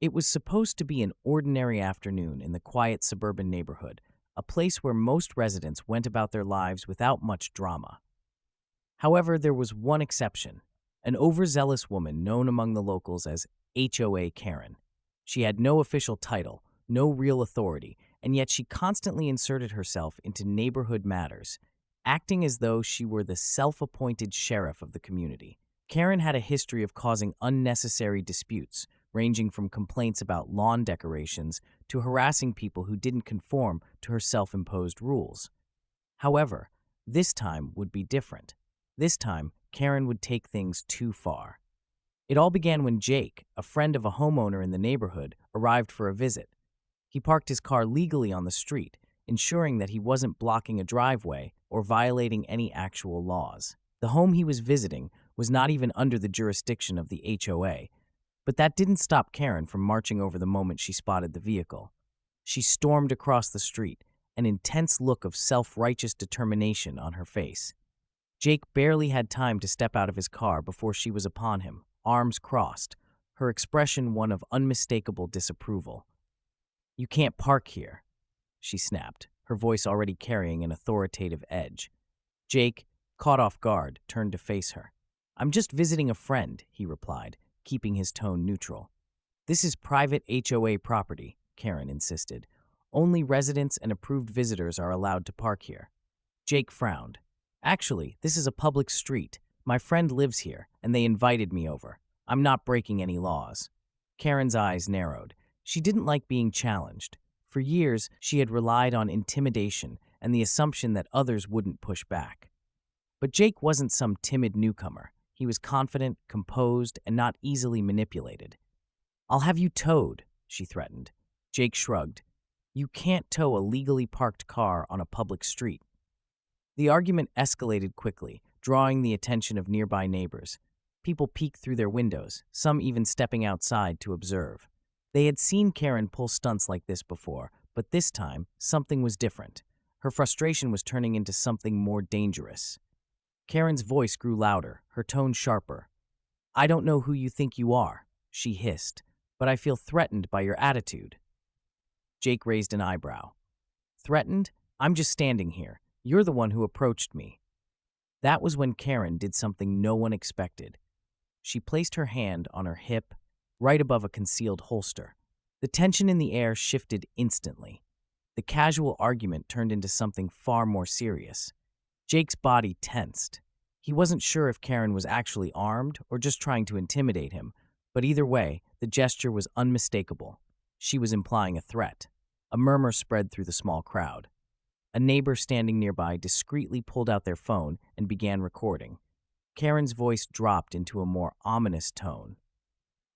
It was supposed to be an ordinary afternoon in the quiet suburban neighborhood, a place where most residents went about their lives without much drama. However, there was one exception, an overzealous woman known among the locals as HOA Karen. She had no official title, no real authority, and yet she constantly inserted herself into neighborhood matters, acting as though she were the self-appointed sheriff of the community. Karen had a history of causing unnecessary disputes, ranging from complaints about lawn decorations to harassing people who didn't conform to her self-imposed rules. However, this time would be different. This time, Karen would take things too far. It all began when Jake, a friend of a homeowner in the neighborhood, arrived for a visit. He parked his car legally on the street, ensuring that he wasn't blocking a driveway or violating any actual laws. The home he was visiting was not even under the jurisdiction of the HOA, but that didn't stop Karen from marching over the moment she spotted the vehicle. She stormed across the street, an intense look of self-righteous determination on her face. Jake barely had time to step out of his car before she was upon him, arms crossed, her expression one of unmistakable disapproval. "You can't park here," she snapped, her voice already carrying an authoritative edge. Jake, caught off guard, turned to face her. "I'm just visiting a friend," he replied, keeping his tone neutral. "This is private HOA property," Karen insisted. "Only residents and approved visitors are allowed to park here." Jake frowned. "Actually, this is a public street. My friend lives here, and they invited me over. I'm not breaking any laws." Karen's eyes narrowed. She didn't like being challenged. For years, she had relied on intimidation and the assumption that others wouldn't push back. But Jake wasn't some timid newcomer. He was confident, composed, and not easily manipulated. "I'll have you towed," she threatened. Jake shrugged. "You can't tow a legally parked car on a public street." The argument escalated quickly, drawing the attention of nearby neighbors. People peeked through their windows, some even stepping outside to observe. They had seen Karen pull stunts like this before, but this time, something was different. Her frustration was turning into something more dangerous. Karen's voice grew louder, her tone sharper. "I don't know who you think you are," she hissed, "but I feel threatened by your attitude." Jake raised an eyebrow. "Threatened? I'm just standing here. You're the one who approached me." That was when Karen did something no one expected. She placed her hand on her hip, right above a concealed holster. The tension in the air shifted instantly. The casual argument turned into something far more serious. Jake's body tensed. He wasn't sure if Karen was actually armed or just trying to intimidate him, but either way, the gesture was unmistakable. She was implying a threat. A murmur spread through the small crowd. A neighbor standing nearby discreetly pulled out their phone and began recording. Karen's voice dropped into a more ominous tone.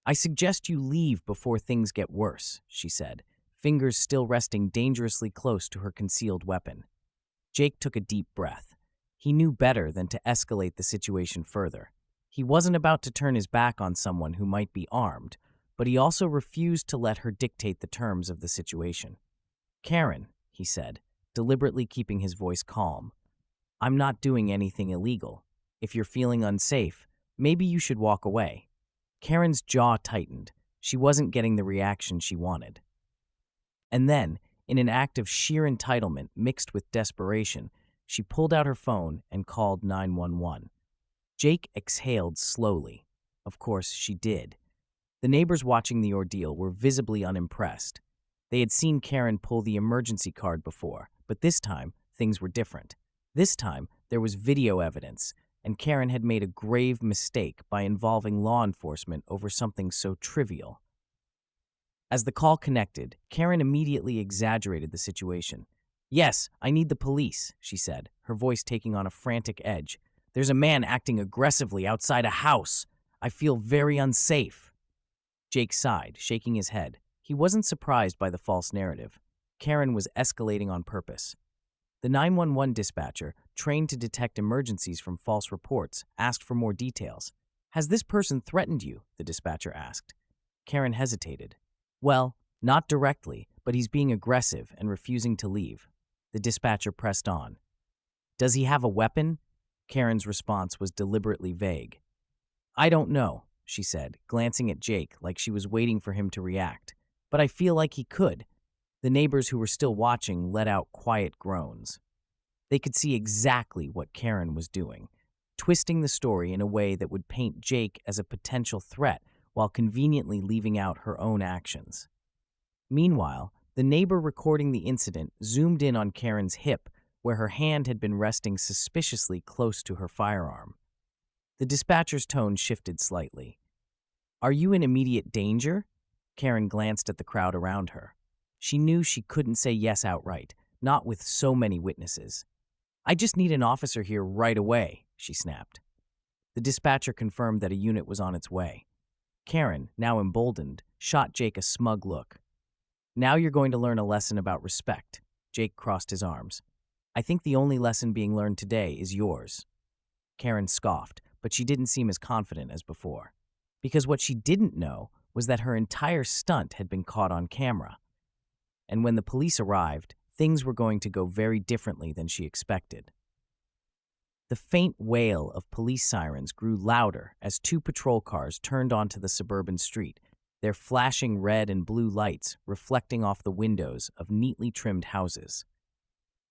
"I suggest you leave before things get worse," she said, fingers still resting dangerously close to her concealed weapon. Jake took a deep breath. He knew better than to escalate the situation further. He wasn't about to turn his back on someone who might be armed, but he also refused to let her dictate the terms of the situation. "Karen," he said, deliberately keeping his voice calm, "I'm not doing anything illegal. If you're feeling unsafe, maybe you should walk away." Karen's jaw tightened. She wasn't getting the reaction she wanted. And then, in an act of sheer entitlement mixed with desperation, she pulled out her phone and called 911. Jake exhaled slowly. Of course, she did. The neighbors watching the ordeal were visibly unimpressed. They had seen Karen pull the emergency card before, but this time, things were different. This time, there was video evidence, and Karen had made a grave mistake by involving law enforcement over something so trivial. As the call connected, Karen immediately exaggerated the situation. "Yes, I need the police," she said, her voice taking on a frantic edge. "There's a man acting aggressively outside a house. I feel very unsafe." Jake sighed, shaking his head. He wasn't surprised by the false narrative. Karen was escalating on purpose. The 911 dispatcher, trained to detect emergencies from false reports, asked for more details. "Has this person threatened you?" the dispatcher asked. Karen hesitated. "Well, not directly, but he's being aggressive and refusing to leave." The dispatcher pressed on. "Does he have a weapon?" Karen's response was deliberately vague. "I don't know," she said, glancing at Jake like she was waiting for him to react. But I feel like he could. The neighbors who were still watching let out quiet groans. They could see exactly what Karen was doing, twisting the story in a way that would paint Jake as a potential threat while conveniently leaving out her own actions. Meanwhile, the neighbor recording the incident zoomed in on Karen's hip, where her hand had been resting suspiciously close to her firearm. The dispatcher's tone shifted slightly. "Are you in immediate danger?" Karen glanced at the crowd around her. She knew she couldn't say yes outright, not with so many witnesses. "I just need an officer here right away," she snapped. The dispatcher confirmed that a unit was on its way. Karen, now emboldened, shot Jake a smug look. "Now you're going to learn a lesson about respect." Jake crossed his arms. "I think the only lesson being learned today is yours." Karen scoffed, but she didn't seem as confident as before. Because what she didn't know was that her entire stunt had been caught on camera. And when the police arrived, things were going to go very differently than she expected. The faint wail of police sirens grew louder as two patrol cars turned onto the suburban street, their flashing red and blue lights reflecting off the windows of neatly trimmed houses.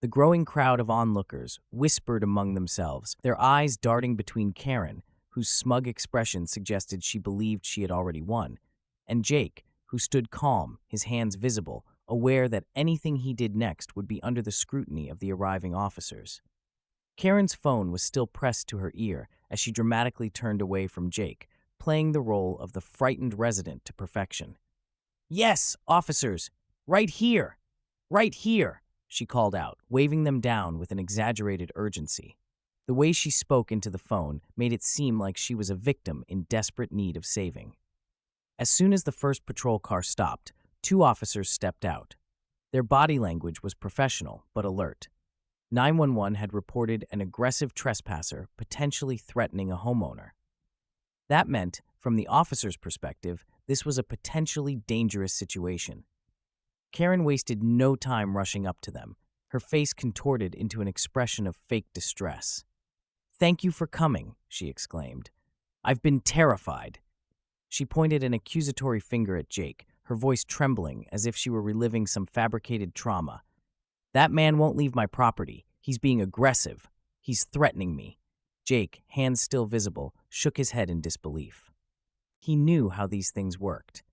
The growing crowd of onlookers whispered among themselves, their eyes darting between Karen, whose smug expression suggested she believed she had already won, and Jake, who stood calm, his hands visible, aware that anything he did next would be under the scrutiny of the arriving officers. Karen's phone was still pressed to her ear as she dramatically turned away from Jake, playing the role of the frightened resident to perfection. "Yes, officers! Right here! Right here!" she called out, waving them down with an exaggerated urgency. The way she spoke into the phone made it seem like she was a victim in desperate need of saving. As soon as the first patrol car stopped, two officers stepped out. Their body language was professional but alert. 911 had reported an aggressive trespasser potentially threatening a homeowner. That meant, from the officer's perspective, this was a potentially dangerous situation. Karen wasted no time rushing up to them, her face contorted into an expression of fake distress. "Thank you for coming," she exclaimed. "I've been terrified." She pointed an accusatory finger at Jake, her voice trembling as if she were reliving some fabricated trauma. "That man won't leave my property. He's being aggressive. He's threatening me." Jake, hands still visible, shook his head in disbelief. He knew how these things worked.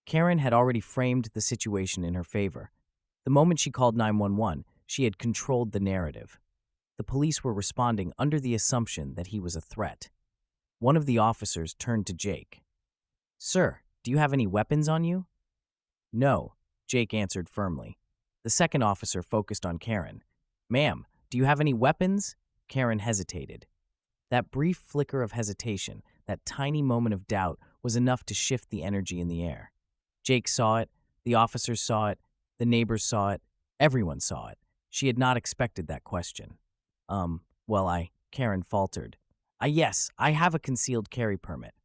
Karen had already framed the situation in her favor. The moment she called 911, she had controlled the narrative. The police were responding under the assumption that he was a threat. One of the officers turned to Jake. "Sir, do you have any weapons on you?" "No," Jake answered firmly. The second officer focused on Karen. "Ma'am, do you have any weapons?" Karen hesitated. That brief flicker of hesitation, that tiny moment of doubt, was enough to shift the energy in the air. Jake saw it, the officers saw it, the neighbors saw it, everyone saw it. She had not expected that question. Karen faltered. Yes, I have a concealed carry permit."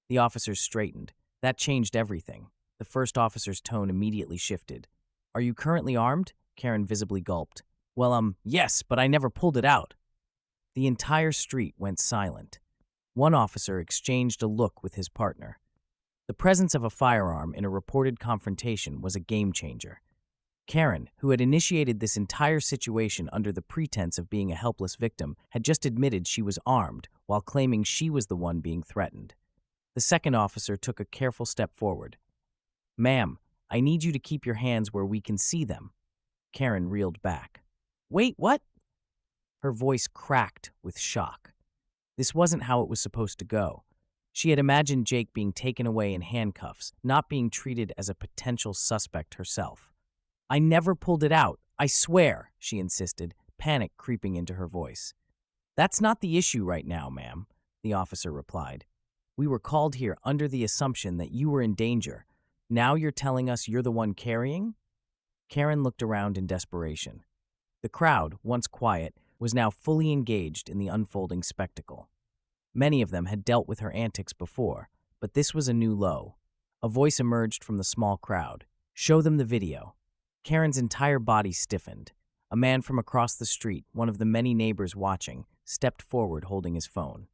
The officers straightened. That changed everything. The first officer's tone immediately shifted. "Are you currently armed?" Karen visibly gulped. Yes, but I never pulled it out." The entire street went silent. One officer exchanged a look with his partner. The presence of a firearm in a reported confrontation was a game changer. Karen, who had initiated this entire situation under the pretense of being a helpless victim, had just admitted she was armed while claiming she was the one being threatened. The second officer took a careful step forward. "Ma'am, I need you to keep your hands where we can see them." Karen reeled back. "Wait, what?" Her voice cracked with shock. This wasn't how it was supposed to go. She had imagined Jake being taken away in handcuffs, not being treated as a potential suspect herself. "I never pulled it out, I swear," she insisted, panic creeping into her voice. "That's not the issue right now, ma'am," the officer replied. "We were called here under the assumption that you were in danger. Now you're telling us you're the one carrying?" Karen looked around in desperation. The crowd, once quiet, was now fully engaged in the unfolding spectacle. Many of them had dealt with her antics before, but this was a new low. A voice emerged from the small crowd. "Show them the video." Karen's entire body stiffened. A man from across the street, one of the many neighbors watching, stepped forward holding his phone.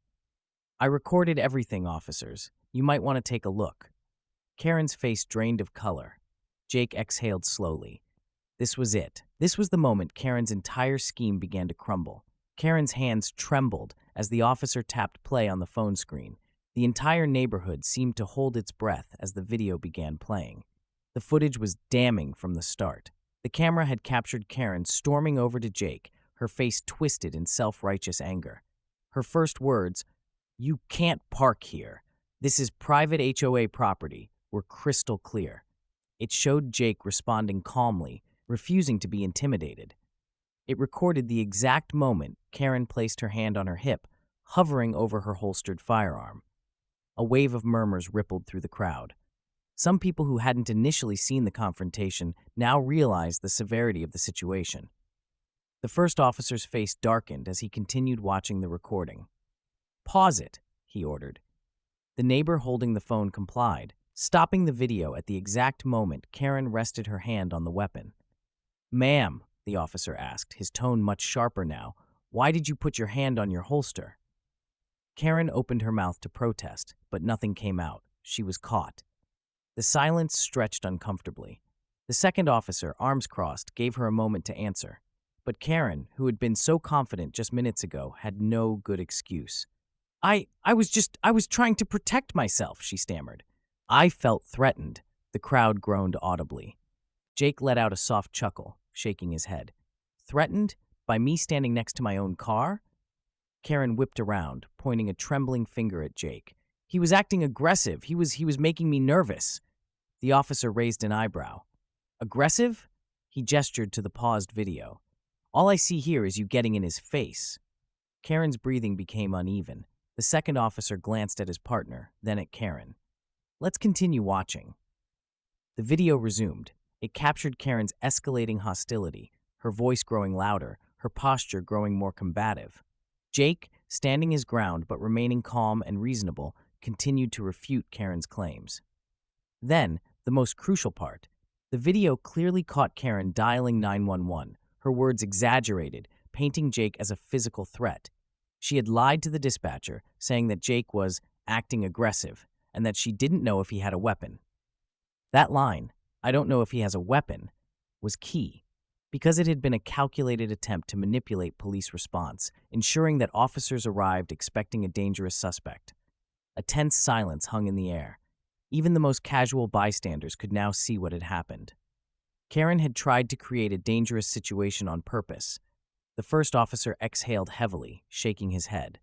"I recorded everything, officers. You might want to take a look. Karen's face drained of color. Jake exhaled slowly. This was it. This was the moment Karen's entire scheme began to crumble. Karen's hands trembled as the officer tapped play on the phone screen. The entire neighborhood seemed to hold its breath as the video began playing. The footage was damning from the start. The camera had captured Karen storming over to Jake, her face twisted in self-righteous anger. Her first words, "You can't park here. This is private HOA property," were crystal clear. It showed Jake responding calmly, refusing to be intimidated. It recorded the exact moment Karen placed her hand on her hip, hovering over her holstered firearm. A wave of murmurs rippled through the crowd. Some people who hadn't initially seen the confrontation now realized the severity of the situation. The first officer's face darkened as he continued watching the recording. "Pause it," he ordered. The neighbor holding the phone complied, stopping the video at the exact moment Karen rested her hand on the weapon. "Ma'am," the officer asked, his tone much sharper now, "why did you put your hand on your holster?" Karen opened her mouth to protest, but nothing came out. She was caught. The silence stretched uncomfortably. The second officer, arms crossed, gave her a moment to answer. But Karen, who had been so confident just minutes ago, had no good excuse. I was trying to protect myself," she stammered. "I felt threatened." The crowd groaned audibly. Jake let out a soft chuckle, shaking his head. "Threatened? By me standing next to my own car?" Karen whipped around, pointing a trembling finger at Jake. "He was acting aggressive. He was making me nervous." The officer raised an eyebrow. "Aggressive?" He gestured to the paused video. "All I see here is you getting in his face." Karen's breathing became uneven. The second officer glanced at his partner, then at Karen. "Let's continue watching." The video resumed. It captured Karen's escalating hostility, her voice growing louder, her posture growing more combative. Jake, standing his ground but remaining calm and reasonable, continued to refute Karen's claims. Then, the most crucial part, the video clearly caught Karen dialing 911, her words exaggerated, painting Jake as a physical threat. She had lied to the dispatcher, saying that Jake was acting aggressive and that she didn't know if he had a weapon. That line, "I don't know if he has a weapon," was key, because it had been a calculated attempt to manipulate police response, ensuring that officers arrived expecting a dangerous suspect. A tense silence hung in the air. Even the most casual bystanders could now see what had happened. Karen had tried to create a dangerous situation on purpose. The first officer exhaled heavily, shaking his head.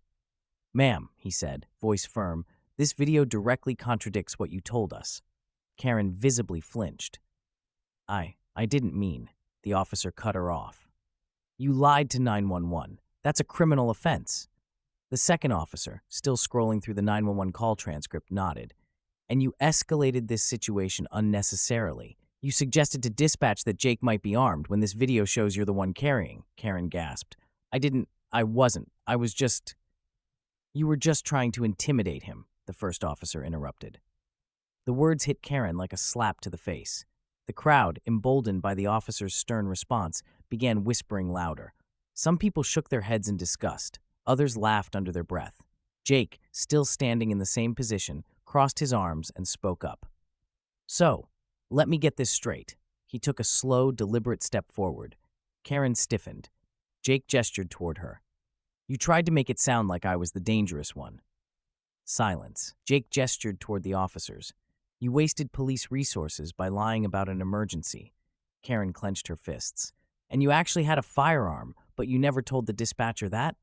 "Ma'am," he said, voice firm, "this video directly contradicts what you told us." Karen visibly flinched. I didn't mean," the officer cut her off. "You lied to 911. That's a criminal offense." The second officer, still scrolling through the 911 call transcript, nodded. "And you escalated this situation unnecessarily. You suggested to dispatch that Jake might be armed when this video shows you're the one carrying," Karen gasped. I wasn't. You were just trying to intimidate him," the first officer interrupted. The words hit Karen like a slap to the face. The crowd, emboldened by the officer's stern response, began whispering louder. Some people shook their heads in disgust. Others laughed under their breath. Jake, still standing in the same position, crossed his arms and spoke up. "So, let me get this straight." He took a slow, deliberate step forward. Karen stiffened. Jake gestured toward her. "You tried to make it sound like I was the dangerous one." Silence. Jake gestured toward the officers. "You wasted police resources by lying about an emergency." Karen clenched her fists. "And you actually had a firearm, but you never told the dispatcher that?"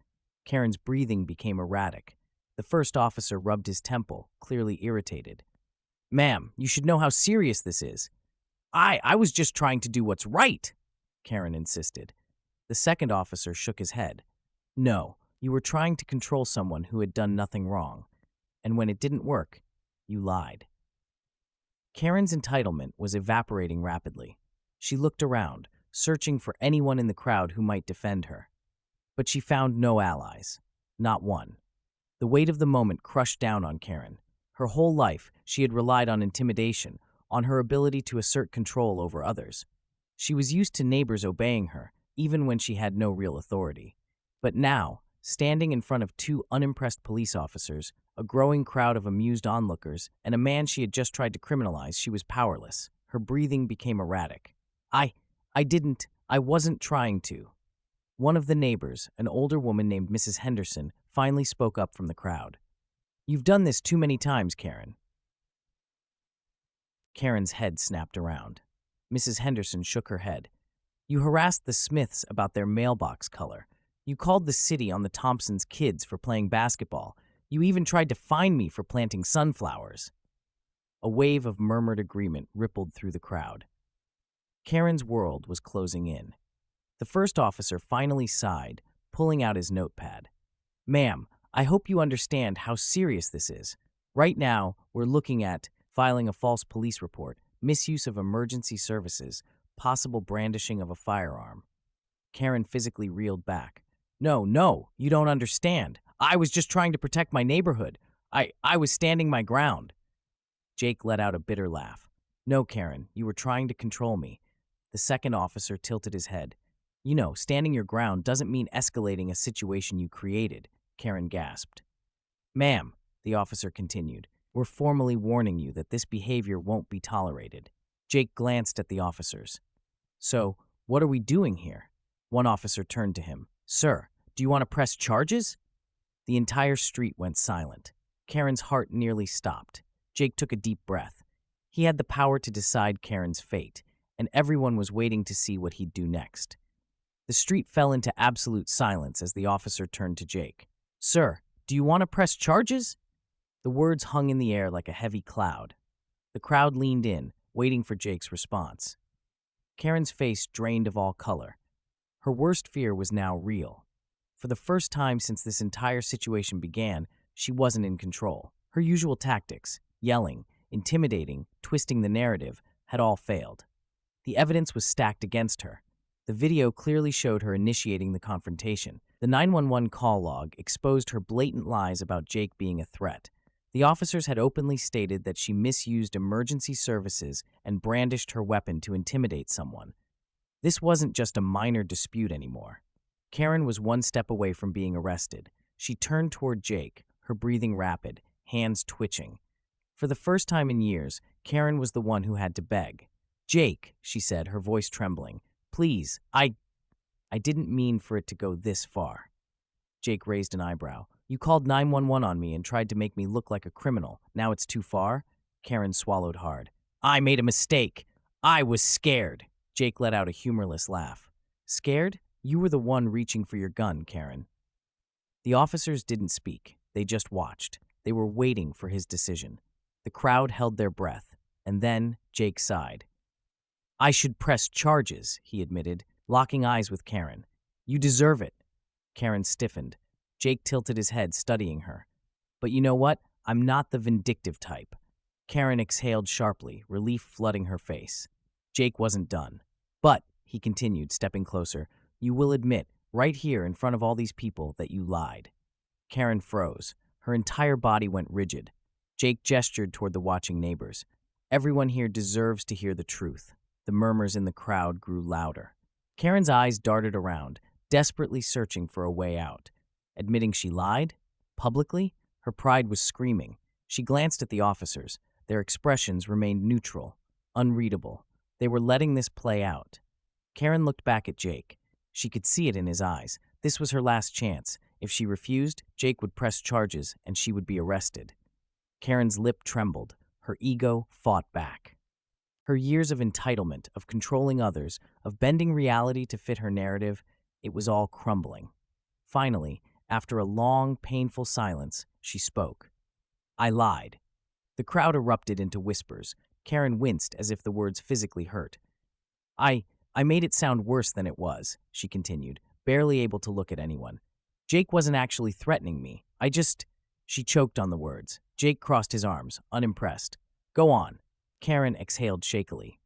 Karen's breathing became erratic. The first officer rubbed his temple, clearly irritated. "Ma'am, you should know how serious this is." I was just trying to do what's right," Karen insisted. The second officer shook his head. "No, you were trying to control someone who had done nothing wrong. And when it didn't work, you lied." Karen's entitlement was evaporating rapidly. She looked around, searching for anyone in the crowd who might defend her. But she found no allies. Not one. The weight of the moment crushed down on Karen. Her whole life, she had relied on intimidation, on her ability to assert control over others. She was used to neighbors obeying her, even when she had no real authority. But now, standing in front of two unimpressed police officers, a growing crowd of amused onlookers, and a man she had just tried to criminalize. She was powerless. Her breathing became erratic. I wasn't trying to. One of the neighbors, an older woman named Mrs. Henderson, finally spoke up from the crowd. You've done this too many times, Karen. Karen's head snapped around. Mrs. Henderson shook her head. You harassed the Smiths about their mailbox color. You called the city on the Thompsons' kids for playing basketball. You even tried to fine me for planting sunflowers. A wave of murmured agreement rippled through the crowd. Karen's world was closing in. The first officer finally sighed, pulling out his notepad. Ma'am, I hope you understand how serious this is. Right now, we're looking at filing a false police report, misuse of emergency services, possible brandishing of a firearm. Karen physically reeled back. No, you don't understand. I was just trying to protect my neighborhood. I was standing my ground. Jake let out a bitter laugh. No, Karen, you were trying to control me. The second officer tilted his head. You know, standing your ground doesn't mean escalating a situation you created, Karen gasped. Ma'am, the officer continued, we're formally warning you that this behavior won't be tolerated. Jake glanced at the officers. So, what are we doing here? One officer turned to him. Sir, do you want to press charges? The entire street went silent. Karen's heart nearly stopped. Jake took a deep breath. He had the power to decide Karen's fate, and everyone was waiting to see what he'd do next. The street fell into absolute silence as the officer turned to Jake. Sir, do you want to press charges? The words hung in the air like a heavy cloud. The crowd leaned in, waiting for Jake's response. Karen's face drained of all color. Her worst fear was now real. For the first time since this entire situation began, she wasn't in control. Her usual tactics, yelling, intimidating, twisting the narrative, had all failed. The evidence was stacked against her. The video clearly showed her initiating the confrontation. The 911 call log exposed her blatant lies about Jake being a threat. The officers had openly stated that she misused emergency services and brandished her weapon to intimidate someone. This wasn't just a minor dispute anymore. Karen was one step away from being arrested. She turned toward Jake, her breathing rapid, hands twitching. For the first time in years, Karen was the one who had to beg. Jake, she said, her voice trembling, please, I didn't mean for it to go this far. Jake raised an eyebrow. You called 911 on me and tried to make me look like a criminal. Now it's too far? Karen swallowed hard. I made a mistake. I was scared. Jake let out a humorless laugh. Scared? You were the one reaching for your gun, Karen. The officers didn't speak. They just watched. They were waiting for his decision. The crowd held their breath, and then Jake sighed. I should press charges, he admitted, locking eyes with Karen. You deserve it. Karen stiffened. Jake tilted his head, studying her. But you know what? I'm not the vindictive type. Karen exhaled sharply, relief flooding her face. Jake wasn't done. But, he continued, stepping closer, you will admit, right here in front of all these people, that you lied. Karen froze. Her entire body went rigid. Jake gestured toward the watching neighbors. Everyone here deserves to hear the truth. The murmurs in the crowd grew louder. Karen's eyes darted around, desperately searching for a way out. Admitting she lied? Publicly? Her pride was screaming. She glanced at the officers. Their expressions remained neutral, unreadable. They were letting this play out. Karen looked back at Jake. She could see it in his eyes. This was her last chance. If she refused, Jake would press charges and she would be arrested. Karen's lip trembled. Her ego fought back. Her years of entitlement, of controlling others, of bending reality to fit her narrative, it was all crumbling. Finally, after a long, painful silence, she spoke. I lied. The crowd erupted into whispers. Karen winced as if the words physically hurt. I made it sound worse than it was, she continued, barely able to look at anyone. Jake wasn't actually threatening me. She choked on the words. Jake crossed his arms, unimpressed. Go on. Karen exhaled shakily.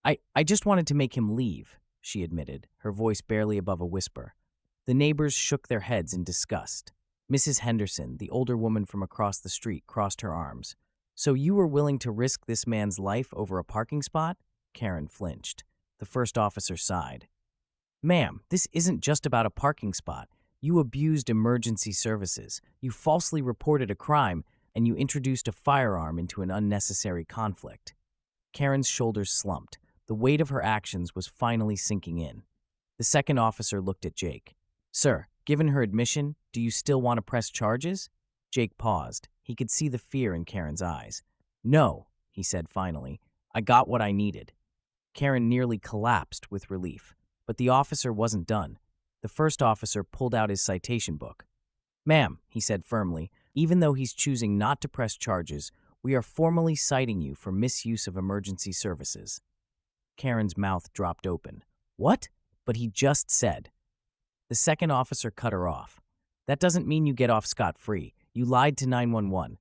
I just wanted to make him leave, she admitted, her voice barely above a whisper. The neighbors shook their heads in disgust. Mrs. Henderson, the older woman from across the street, crossed her arms. So you were willing to risk this man's life over a parking spot? Karen flinched. The first officer sighed. Ma'am, this isn't just about a parking spot. You abused emergency services, you falsely reported a crime, and you introduced a firearm into an unnecessary conflict. Karen's shoulders slumped. The weight of her actions was finally sinking in. The second officer looked at Jake. Sir, given her admission, do you still want to press charges? Jake paused. He could see the fear in Karen's eyes. No, he said finally. I got what I needed. Karen nearly collapsed with relief. But the officer wasn't done. The first officer pulled out his citation book. Ma'am, he said firmly, even though he's choosing not to press charges, we are formally citing you for misuse of emergency services. Karen's mouth dropped open. What? But he just said. The second officer cut her off. That doesn't mean you get off scot-free. You lied to 911.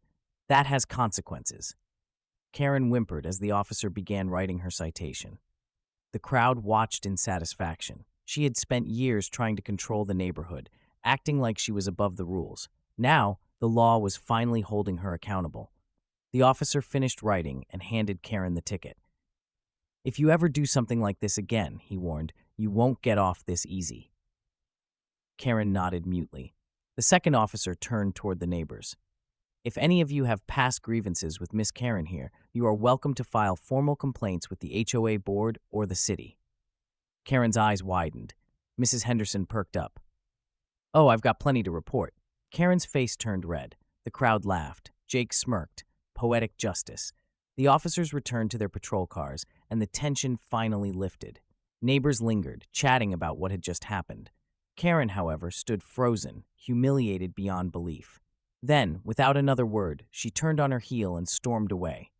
That has consequences. Karen whimpered as the officer began writing her citation. The crowd watched in satisfaction. She had spent years trying to control the neighborhood, acting like she was above the rules. Now, the law was finally holding her accountable. The officer finished writing and handed Karen the ticket. If you ever do something like this again, he warned, you won't get off this easy. Karen nodded mutely. The second officer turned toward the neighbors. If any of you have past grievances with Miss Karen here, you are welcome to file formal complaints with the HOA board or the city. Karen's eyes widened. Mrs. Henderson perked up. Oh, I've got plenty to report. Karen's face turned red. The crowd laughed. Jake smirked. Poetic justice. The officers returned to their patrol cars, and the tension finally lifted. Neighbors lingered, chatting about what had just happened. Karen, however, stood frozen, humiliated beyond belief. Then, without another word, she turned on her heel and stormed away.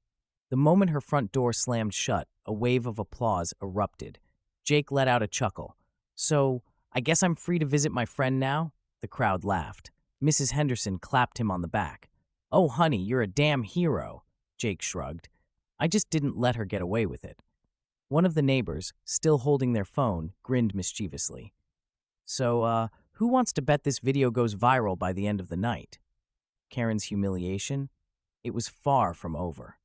The moment her front door slammed shut, a wave of applause erupted. Jake let out a chuckle. So, I guess I'm free to visit my friend now? The crowd laughed. Mrs. Henderson clapped him on the back. Oh, honey, you're a damn hero, Jake shrugged. I just didn't let her get away with it. One of the neighbors, still holding their phone, grinned mischievously. So, who wants to bet this video goes viral by the end of the night? Karen's humiliation? It was far from over.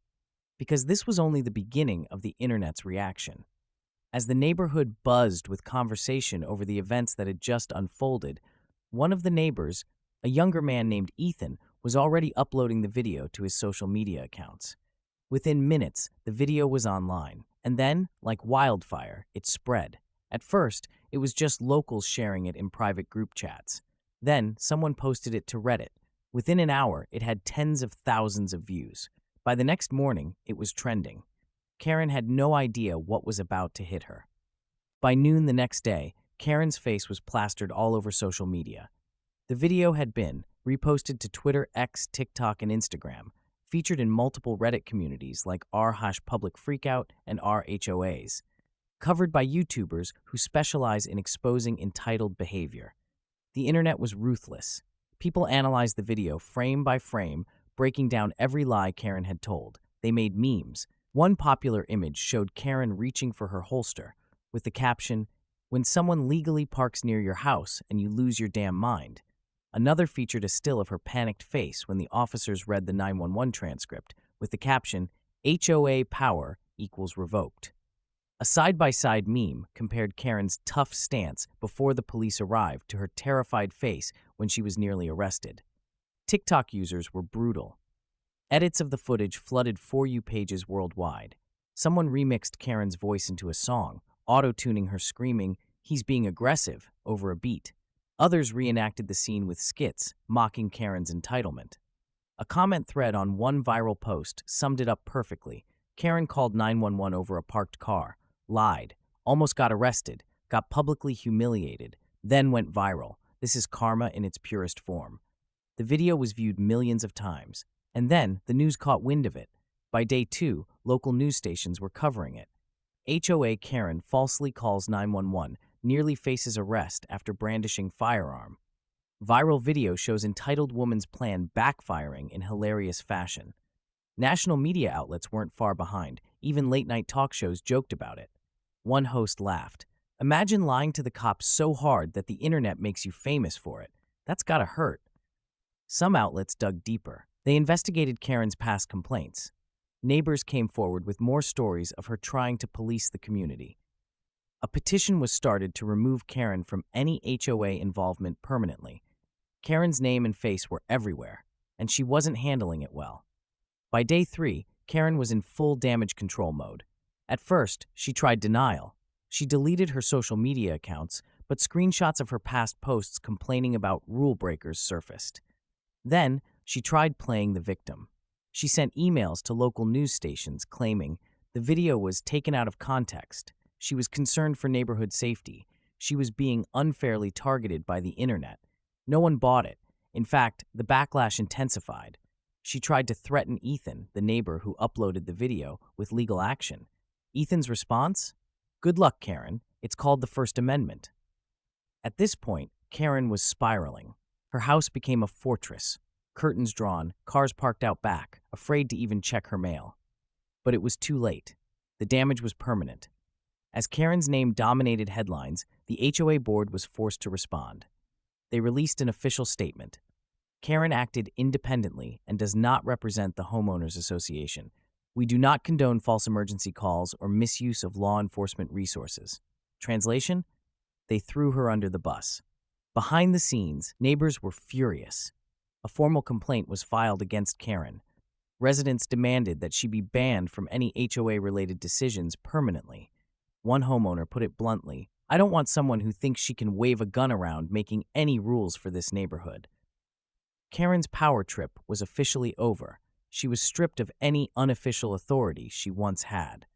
Because this was only the beginning of the internet's reaction. As the neighborhood buzzed with conversation over the events that had just unfolded, one of the neighbors, a younger man named Ethan, was already uploading the video to his social media accounts. Within minutes, the video was online, and then, like wildfire, it spread. At first, it was just locals sharing it in private group chats. Then, someone posted it to Reddit. Within an hour, it had tens of thousands of views. By the next morning, it was trending. Karen had no idea what was about to hit her. By noon the next day, Karen's face was plastered all over social media. The video had been reposted to Twitter, X, TikTok, and Instagram, featured in multiple Reddit communities like r/publicfreakout and r/HOAs, covered by YouTubers who specialize in exposing entitled behavior. The internet was ruthless. People analyzed the video frame by frame, breaking down every lie Karen had told. They made memes. One popular image showed Karen reaching for her holster, with the caption, "When someone legally parks near your house and you lose your damn mind." Another featured a still of her panicked face when the officers read the 911 transcript, with the caption, "HOA power equals revoked." A side-by-side meme compared Karen's tough stance before the police arrived to her terrified face when she was nearly arrested. TikTok users were brutal. Edits of the footage flooded For You pages worldwide. Someone remixed Karen's voice into a song, auto-tuning her screaming, "He's being aggressive," over a beat. Others reenacted the scene with skits, mocking Karen's entitlement. A comment thread on one viral post summed it up perfectly. Karen called 911 over a parked car, lied, almost got arrested, got publicly humiliated, then went viral. This is karma in its purest form. The video was viewed millions of times, and then the news caught wind of it. By day 2, local news stations were covering it. HOA Karen falsely calls 911, nearly faces arrest after brandishing firearm. Viral video shows entitled woman's plan backfiring in hilarious fashion. National media outlets weren't far behind. Even late-night talk shows joked about it. One host laughed. Imagine lying to the cops so hard that the internet makes you famous for it. That's gotta hurt. Some outlets dug deeper. They investigated Karen's past complaints. Neighbors came forward with more stories of her trying to police the community. A petition was started to remove Karen from any HOA involvement permanently. Karen's name and face were everywhere, and she wasn't handling it well. By day 3, Karen was in full damage control mode. At first, she tried denial. She deleted her social media accounts, but screenshots of her past posts complaining about rule breakers surfaced. Then, she tried playing the victim. She sent emails to local news stations claiming the video was taken out of context. She was concerned for neighborhood safety. She was being unfairly targeted by the internet. No one bought it. In fact, the backlash intensified. She tried to threaten Ethan, the neighbor who uploaded the video, with legal action. Ethan's response? Good luck, Karen. It's called the First Amendment. At this point, Karen was spiraling. Her house became a fortress. Curtains drawn, cars parked out back, afraid to even check her mail. But it was too late. The damage was permanent. As Karen's name dominated headlines, the HOA board was forced to respond. They released an official statement. Karen acted independently and does not represent the Homeowners Association. We do not condone false emergency calls or misuse of law enforcement resources. Translation? They threw her under the bus. Behind the scenes, neighbors were furious. A formal complaint was filed against Karen. Residents demanded that she be banned from any HOA-related decisions permanently. One homeowner put it bluntly, I don't want someone who thinks she can wave a gun around making any rules for this neighborhood. Karen's power trip was officially over. She was stripped of any unofficial authority she once had.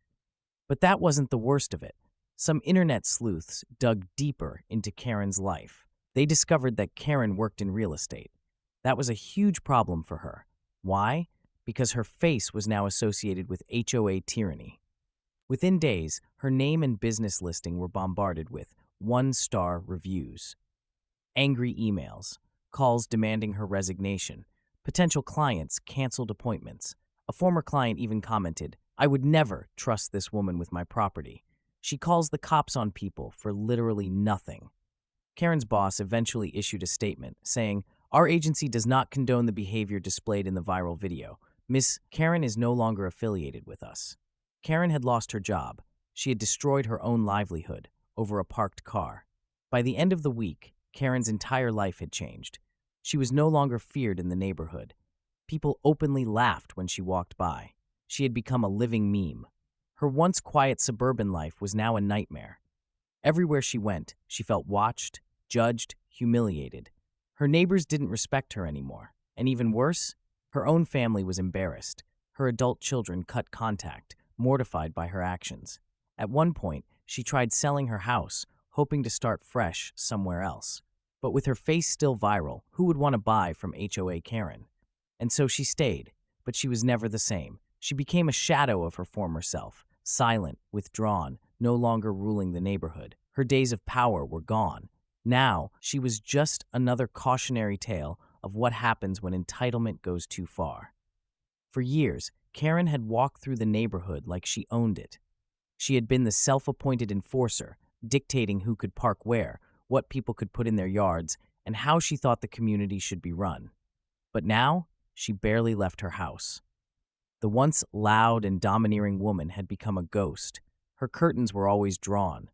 But that wasn't the worst of it. Some internet sleuths dug deeper into Karen's life. They discovered that Karen worked in real estate. That was a huge problem for her. Why? Because her face was now associated with HOA tyranny. Within days, her name and business listing were bombarded with one-star reviews, angry emails, calls demanding her resignation. Potential clients canceled appointments. A former client even commented, I would never trust this woman with my property. She calls the cops on people for literally nothing. Karen's boss eventually issued a statement saying, our agency does not condone the behavior displayed in the viral video. Miss Karen is no longer affiliated with us. Karen had lost her job. She had destroyed her own livelihood over a parked car. By the end of the week, Karen's entire life had changed. She was no longer feared in the neighborhood. People openly laughed when she walked by. She had become a living meme. Her once quiet suburban life was now a nightmare. Everywhere she went, she felt watched, judged, humiliated. Her neighbors didn't respect her anymore. And even worse, her own family was embarrassed. Her adult children cut contact, mortified by her actions. At one point, she tried selling her house, hoping to start fresh somewhere else. But with her face still viral, who would want to buy from HOA Karen? And so she stayed, but she was never the same. She became a shadow of her former self, silent, withdrawn, no longer ruling the neighborhood. Her days of power were gone. Now, she was just another cautionary tale of what happens when entitlement goes too far. For years, Karen had walked through the neighborhood like she owned it. She had been the self-appointed enforcer, dictating who could park where, what people could put in their yards, and how she thought the community should be run. But now, she barely left her house. The once loud and domineering woman had become a ghost. Her curtains were always drawn.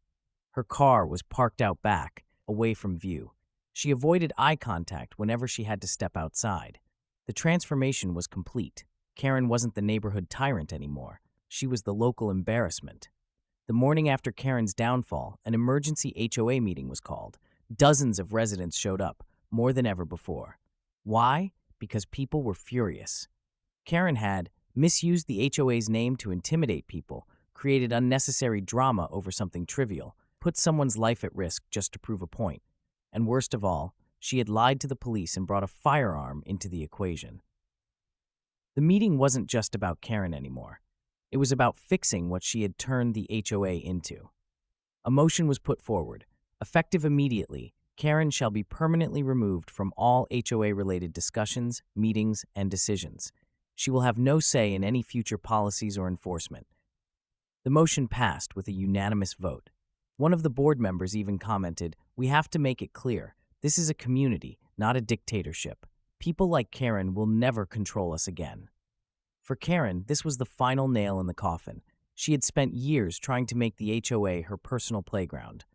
Her car was parked out back, away from view. She avoided eye contact whenever she had to step outside. The transformation was complete. Karen wasn't the neighborhood tyrant anymore. She was the local embarrassment. The morning after Karen's downfall, an emergency HOA meeting was called. Dozens of residents showed up, more than ever before. Why? Because people were furious. Karen had misused the HOA's name to intimidate people, created unnecessary drama over something trivial, put someone's life at risk just to prove a point. And worst of all, she had lied to the police and brought a firearm into the equation. The meeting wasn't just about Karen anymore. It was about fixing what she had turned the HOA into. A motion was put forward. Effective immediately, Karen shall be permanently removed from all HOA-related discussions, meetings, and decisions. She will have no say in any future policies or enforcement. The motion passed with a unanimous vote. One of the board members even commented, "We have to make it clear, this is a community, not a dictatorship. People like Karen will never control us again." For Karen, this was the final nail in the coffin. She had spent years trying to make the HOA her personal playground.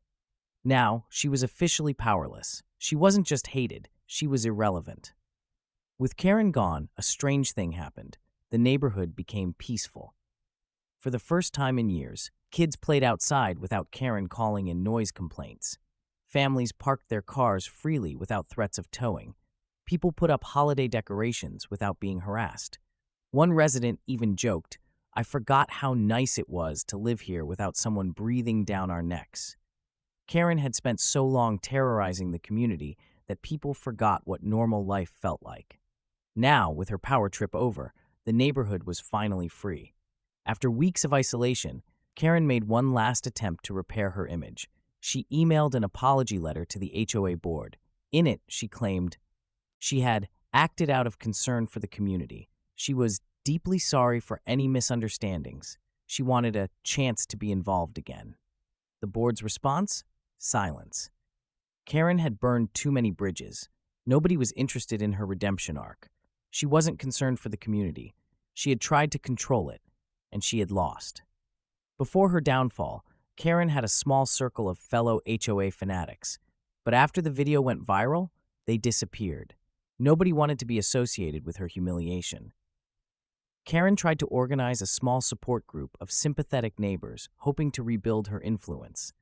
Now, she was officially powerless. She wasn't just hated, she was irrelevant. With Karen gone, a strange thing happened. The neighborhood became peaceful. For the first time in years, kids played outside without Karen calling in noise complaints. Families parked their cars freely without threats of towing. People put up holiday decorations without being harassed. One resident even joked, "I forgot how nice it was to live here without someone breathing down our necks." Karen had spent so long terrorizing the community that people forgot what normal life felt like. Now, with her power trip over, the neighborhood was finally free. After weeks of isolation, Karen made one last attempt to repair her image. She emailed an apology letter to the HOA board. In it, she claimed she had acted out of concern for the community. She was deeply sorry for any misunderstandings. She wanted a chance to be involved again. The board's response? Silence. Karen had burned too many bridges. Nobody was interested in her redemption arc. She wasn't concerned for the community. She had tried to control it, and she had lost. Before her downfall, Karen had a small circle of fellow HOA fanatics. But after the video went viral, they disappeared. Nobody wanted to be associated with her humiliation. Karen tried to organize a small support group of sympathetic neighbors, hoping to rebuild her influence.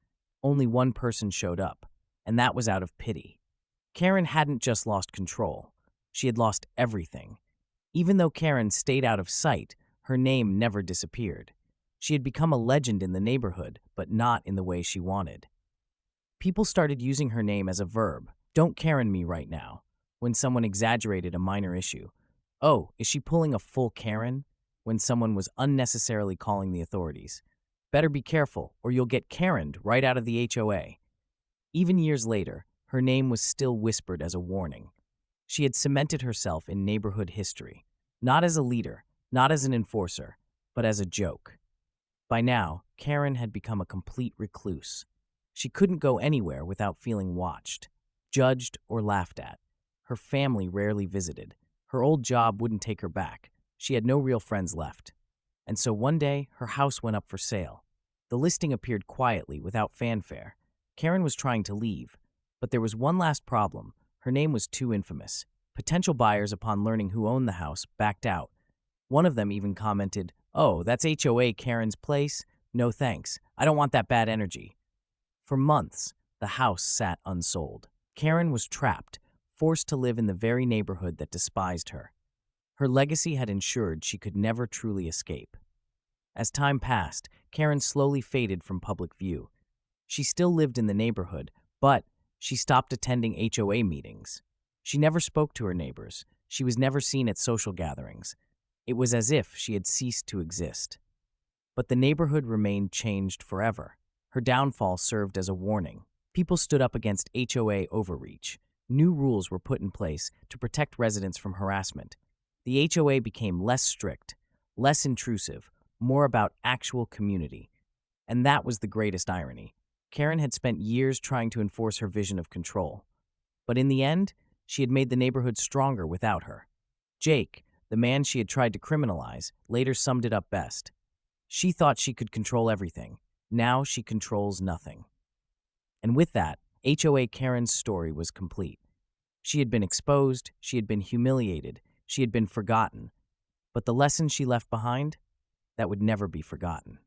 Only one person showed up, and that was out of pity. Karen hadn't just lost control. She had lost everything. Even though Karen stayed out of sight, her name never disappeared. She had become a legend in the neighborhood, but not in the way she wanted. People started using her name as a verb. "Don't Karen me right now," when someone exaggerated a minor issue. "Oh, is she pulling a full Karen?" when someone was unnecessarily calling the authorities. "Better be careful, or you'll get Karened right out of the HOA. Even years later, her name was still whispered as a warning. She had cemented herself in neighborhood history, not as a leader, not as an enforcer, but as a joke. By now, Karen had become a complete recluse. She couldn't go anywhere without feeling watched, judged, or laughed at. Her family rarely visited. Her old job wouldn't take her back. She had no real friends left. And so one day, her house went up for sale. The listing appeared quietly, without fanfare. Karen was trying to leave, but there was one last problem. Her name was too infamous. Potential buyers, upon learning who owned the house, backed out. One of them even commented, "Oh, that's HOA Karen's place? No thanks. I don't want that bad energy." For months, the house sat unsold. Karen was trapped, forced to live in the very neighborhood that despised her. Her legacy had ensured she could never truly escape. As time passed, Karen slowly faded from public view. She still lived in the neighborhood, but she stopped attending HOA meetings. She never spoke to her neighbors. She was never seen at social gatherings. It was as if she had ceased to exist. But the neighborhood remained changed forever. Her downfall served as a warning. People stood up against HOA overreach. New rules were put in place to protect residents from harassment. The HOA became less strict, less intrusive, more about actual community. And that was the greatest irony. Karen had spent years trying to enforce her vision of control. But in the end, she had made the neighborhood stronger without her. Jake, the man she had tried to criminalize, later summed it up best. She thought she could control everything. Now she controls nothing. And with that, HOA Karen's story was complete. She had been exposed, she had been humiliated, she had been forgotten. But the lesson she left behind, that would never be forgotten.